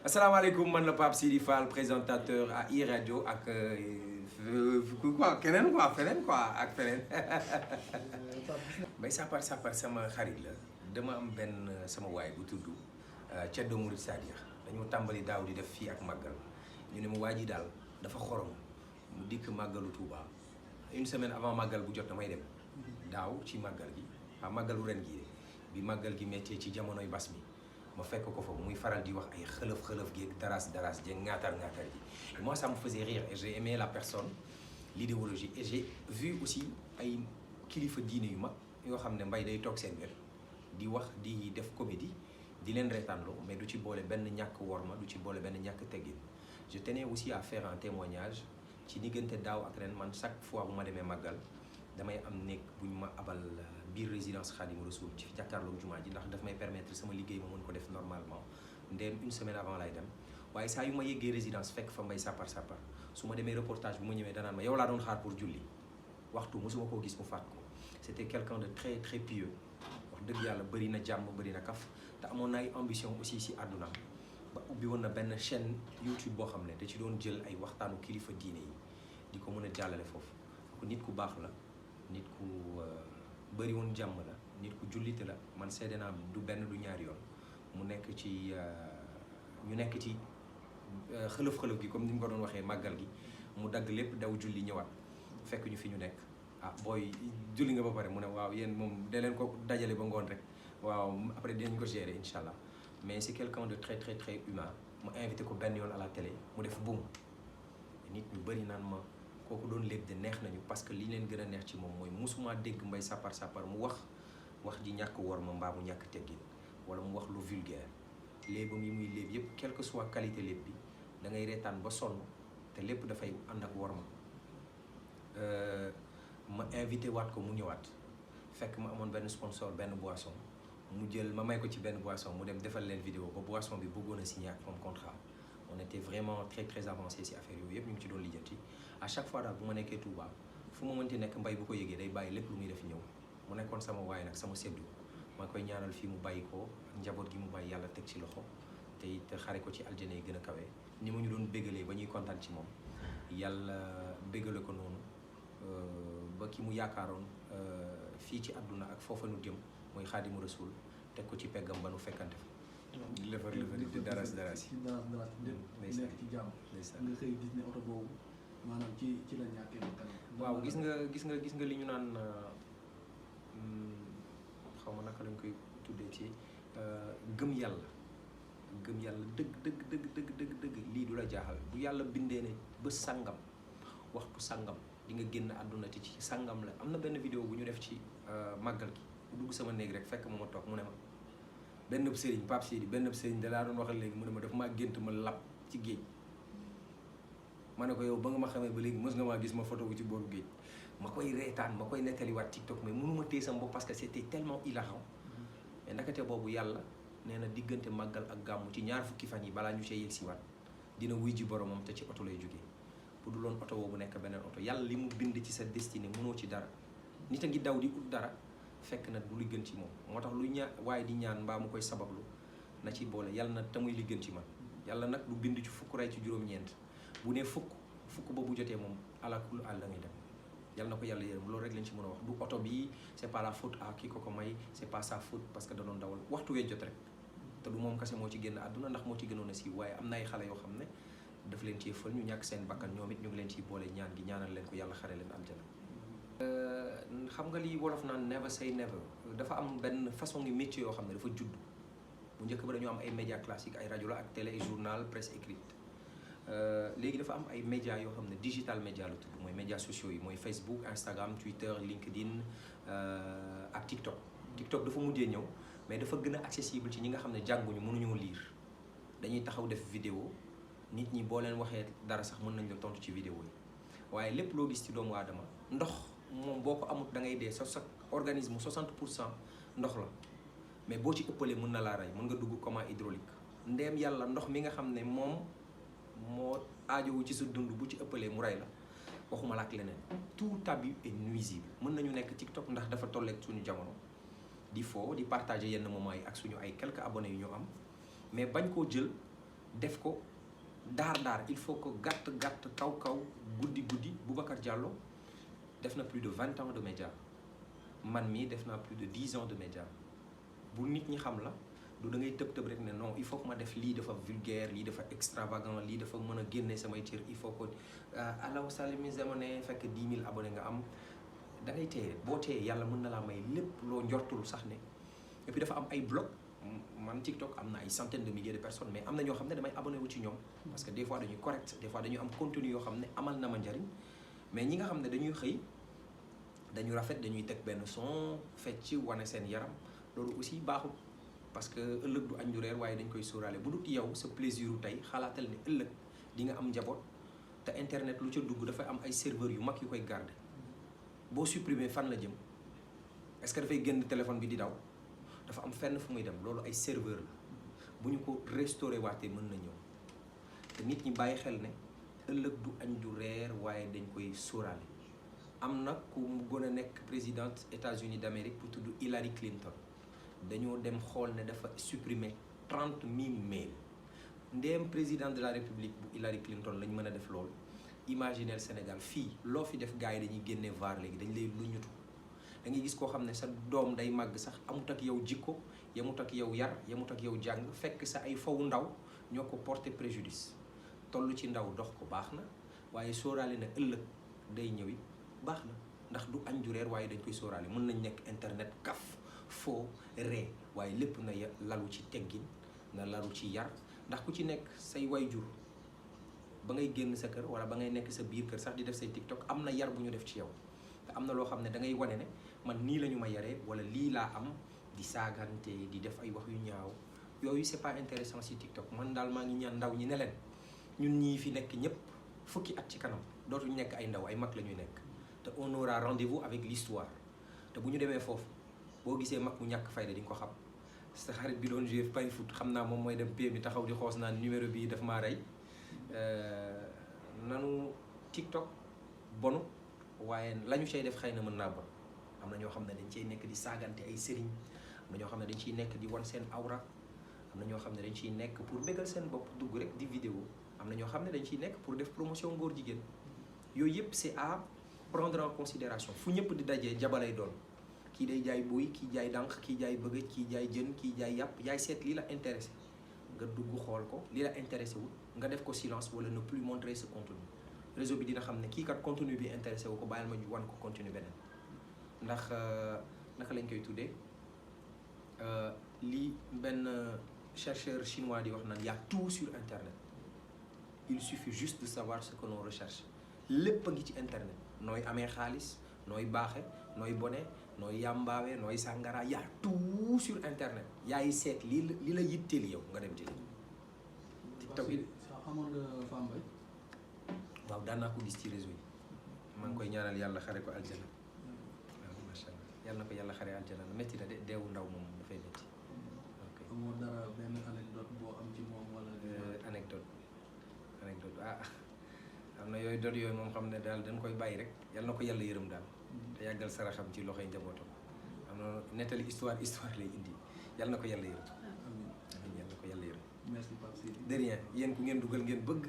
asalaamaaleykum man la Pape Sidi Fall présentateur à iRadio ak quoi keneen quoi feneen quoi ak feneen Mbaye Sapar sama xarit la dama am benn sama waay bu tudd Ceddo Mourid Sadiq dañoo tàmbali daaw di def fii ak màggal ñu ne ma waa ji daal dafa xorom mu dikk màggalu Touba une semaine avant màggal bu jot damay dem daaw ci màggal gi waaw màggalu ren gi bi màggal gi méttee ci jamonoy bas mi ma fekk ko fa muy faral di wax ay xëlëf gi daras ji ngaatar ji et moi ça me faisait rire et j'ai aimé la personne l'idéologie et j'ai vu aussi ay kilifa diine yu mag yoo xam ne Mbaye day toog seen wet di wax di def comédie di leen reetaanloo mais du ci boole benn ñàkk worma du ci boole benn ñàkk teggin je tenais aussi à faire un témoignage ci diggante daaw ak ren man chaque fois bu ma demee màggal damay am néeg bu ñu ma abal biir résidence Khadimou Rassoul ci jàkkaarloog jumaa ji ndax daf may permettre sama liggéey ma mën ko def normalement ndéem une semaine avant lay dem waaye saa yu ma yeggee résidence fekk fa Mbaye Sapar su ma demee reportage bu ma ñëwee danaan ma yow laa doon xaar pour julli waxtu mosuma koo gis mu faat ko c'était quelqu'un de très très pieux wax dëgg yàlla bëri na jàmm bëri na kaf te amoon na ay ambition aussi si àdduna ba ubbi woon na benn chaîne YouTube boo xam ne da ci doon jël ay waxtaanu kilifa diine yi di ko mën a jàllale foofu nit ku baax la nit ku bëri woon jàmm la nit ku jullite la man seede naa du benn du ñaari yoon mu nekk ci ñu nekk ci xëlëf gi comme ni ñu ko doon waxee màggal gi mu dagg lépp daw julli ñëwaat fekk ñu fi ñu nekk ah booy julli nga ba pare mu ne waaw yéen moom da leen ko dajale ba ngoon rek waaw après dinañ ko gérer incha allah mais c'est quelqu'un de très très très humain mu invité ko benn yoon à la télé mu def buum nit ñu bëri naan ma kooku doon léeb de neex nañu parce que li leen gën a neex ci moom mooy musuma dégg Mbaye Sapar mu wax ji ñàkk wor ma mbaa mu ñàkk teggin wala mu wax lu vulgaire léebam yi muy léeb yépp quelle que soit qualité léeb bi da ngay reetaan ba sonn te lépp dafay ànd ak wor ma invité waat ko mu ñëwaat fekk ma amoon benn sponsor benn boisson mu jël ma may ko ci benn boisson mu dem defal leen vidéo ba boisson bi bëggoon a signé ak moom contrat on était vraiment très très avancé ci affaire yooyu yëpp ñu ngi ci doon lijjanti à chaque fois daal bu ma nekkee Touba fu ma mënti nekk Mbaye bu ko yëgee day bàyyi lépp lu muy def ñëw mu nekkoon sama waay nag sama seddu maa koy ñaanal fii mu bàyyi ko njaboot gi mu bàyyi yàlla teg ci loxo te it xare ko ci aljana yi gën a kawe ni ma ñu doon bégalee ba ñuy kontaan ci moom yàlla bégale ko noonu ba ki mu yaakaaroon fii ci àdduna ak foofa nu jëm mooy Khadimou Rassoul teg ko ci peggam ba nu fekkante fa lëfër di daras yi nekk ci jàmm nga xëy gis ne oto boobu maanaam ci la ñàkkee bakkanam waaw gis nga li ñu naan xaw ma naka lañ koy tuddee ci gëm yàlla dëgg lii du la jaaxal bu yàlla bindee ne ba sàngam waxtu sàngam di nga génn àdduna te ci sàngam la am na benn vidéo bu ñu def ci màggal gi bu dugg sama néeg rek fekk ma toog mu ne ma benn sëriñ Pape Sidi benn sëriñ da laa doon waxal léegi mu ne ma daf maa gént ma lab ci géej ma ne ko yow ba nga ma xamee ba léegi mos nga maa gis ma photo bu ci booru géej ma koy reetaan ma koy nettaliwaat TikTok mais mënuma téye sama bopp parce que c'était tellement hilarant mais ndakate boobu yàlla nee na diggante màggal ak gàmmu ci ñaar fukki fan yi balaa ñu see yegg si waat dina wuy ji boromam te ci oto lay jógee bu dul woon oto boobu nekk beneen oto yàlla li mu bind ci sa destinée mënoo ci dara nit a ngi daw di ut dara fekk na du li gën ci moom moo tax lu waaye di ñaan mbaa mu koy sabablu na ci boole yàlla na tamuy li gën ci man yàlla nag lu bind ci fukk rey ci juróom-ñeent bu ne fukk ba bu jotee moom alakul àll ngay dem yàlla na ko yàlla yërëm loolu rek lañ ci mën a wax du oto bi c'est pas la faute à kii ko may c'est pas sa faute parce que da doon dawal waxtu wee jot rek te du moom kese moo ci génn àdduna ndax moo ci gënoon a siiw waaye am na ay xale yoo xam ne daf leen ciy fël ñu ñàkk seen bakkan ñoom it ñu ngi leen ciy boole ñaan gi ñaanal leen ko yàlla xare leen aljana xam nga li wolof naan never say never dafa am benn façon ngi métier yoo xam ne dafa judd bu njëkk ba dañu am ay médias classiques ay rajo la ak télé ay journal presse écrite léegi dafa am ay médias yoo xam ne digital média la tudd mooy médias sociaux yi mooy Facebook Instagram Twitter LinkedIn ak TikTok dafa mujjee ñëw mais dafa gën a accessible ci ñi nga xam ne jànguñu mënuñoo lire dañuy taxaw def vidéo nit ñi boo leen waxee dara sax mën nañ la tontu ci vidéo yi waaye lépp loo gis ci doomu aadama ndox moom boo ko amut da ngay dee sa organisme 60% ndox la mais boo ci ëppalee mën na laa rey mën nga dugg coma hydraulique ndeem yàlla ndox mi nga xam ne moom moo aajowu ci sa dund bu ci ëppalee mu rey la waxuma la ak leneen tout abus est nuisible mën nañu nekk TikTok ndax dafa tolleeg suñu jamono di partager yenn moments yi ak suñu ay quelques abonnés yu ñu am mais bañ koo jël def ko daar il faut que gàtt kaw guddi Boubacar Diallo def na plus de 20 ans de média man mii def naa plus de 10 ans de média bu nit ñi xam la du da ngay tëb rek ne non il faut que ma def lii dafa vulgaire lii dafa extravagant lii dafa mën a génne samay cër il faut que alaw salimi zamane fekk 10 000 abonnés nga am da ngay téye boo téye yàlla mën na laa may lépp loo njortul sax ne et puis dafa am ay blog man TikTok am na ay centaines de milliers de personnes mais am na ñoo xam ne damay abonné wu ci ñoom parce que des fois dañuy correct des fois dañuy am contenu yoo xam ne amal na ma njariñ mais ñi nga xam ne dañuy xëy dañu rafet dañuy teg benn son fecc wane seen yaram loolu aussi baaxul parce que ëllëg du añ du reer waaye dañ koy sóoraale bu dut yow sa plaisir tey xalaatal ne ëllëg di nga am njaboot te internet lu ca dugg dafay am ay serveurs yu mag yu koy garder boo supprimer fan la jëm est-ce que dafay génn téléphone bi di daw dafa am fenn fu muy dem loolu ay serveur la bu ñu ko restauré waatee mën na ñëw te nit ñi bàyyi xel ne ëllëg du añ du reer waaye dañ koy sóoraale am na ku mu gën a nekk présidente États-Unis d'Amérique bu tudd Hillary Clinton dañoo dem xool ne dafa supprimer 30 000 mails ndéem président de la République bu Hillary Clinton lañ mën a def loolu imaginez Sénégal fii loo fi def gars yi dañuy génne VAR léegi dañ lay luñutu da ngay gis koo xam ne sa doom day màgg sax amut ak yow jikko yamut ak yow yar yamut ak yow jàng fekk sa ay fawu ndaw ñoo ko porté préjudice toll ci ndaw dox ko baax na waaye sóoraale na ëllëg day ñëwi baax na ndax du añ du reer waaye dañ koy sóoraale mën nañ nekk internet kaf foo ree waaye lépp na lalu ci teggin na lalu ci yar ndax ku ci nekk say wayjur ba ngay génn sa kër wala ba ngay nekk sa biir kër sax di def say TikTok am na yar bu ñu def ci yow te am na loo xam ne da ngay wane ne man nii la ñu ma yaree wala lii laa am di saagante di def ay wax yu ñaaw yooyu c'est pas intéressant si TikTok man daal maa ngi ñaan ndaw ñi ne leen ñun ñii fi nekk ñëpp fukki at ci kanam dootuñu nekk ay ndaw ay mag la ñuy nekk te on aura rendez-vous avec l'histoire te bu ñu demee foofu boo gisee mag mu ñàkk fayda di nga ko xam sa xarit bi doon jouer pari foot xam naa moom mooy dem PM bi taxaw di xoos naan numéro bii daf maa rey nanu TikTok bonu waaye la ñu cay def xëy na mën naa bon am na ñoo xam ne dañ ciy nekk di saagante ay sëriñ am na ñoo xam ne dañ ciy nekk di wan seen awra am na ñoo xam ne dañ ciy nekk pour bégal seen bopp dugg rek di vidéo am na ñoo xam ne dañ ciy nekk pour def promotion ngóor jigéen yooyu yëpp c'est à prendre en considération fu ñëpp di dajee jabalay doon kii day jaay buy kii jaay dànq kii jaay bëgëj kii jaay jën kii jaay yàpp yaay seet lii la intéressé nga dugg xool ko lii la intéressé wul nga def ko silence wala ne plus montrer ce contenu réseau bi dina xam ne kii kat contenu bi intéressé wu ko bàyyil ma wan ko contenu beneen ndax naka lañ koy tuddee lii benn chercheur chinois di wax naan y a tout sur internet il suffit juste de savoir ce que l'on recherche lépp a ngi ci internet nooy amee xaalis nooy baaxe nooy bone nooy yàmbaawe nooy sàngara y a tout sur internet yaay seet li la yitteel yow nga dem jëli TikTok yi amoon nga Fambaye waaw daan naa ko gis ci réseau yi maa ngi koy ñaanal yàlla xare ko aljana waaw macha allah yàlla na ko yàlla xare aljana métti na de deewu ndaw moom dafay métti ok amoo dara benn anecdote boo am ci moom wala anecdote am na yooyu dot yooyu moom xam ne daal dañ koy bàyyi rek yàlla na ko yàlla yërëm daal te yàggal saraxam ci loxoy njabootam am na nettali histoire lay indi yàlla na ko yàlla yërëm amiin yàlla na ko yàlla yërëm merci Pape Sidi de rien yéen ku ngeen dugal ngeen bëgg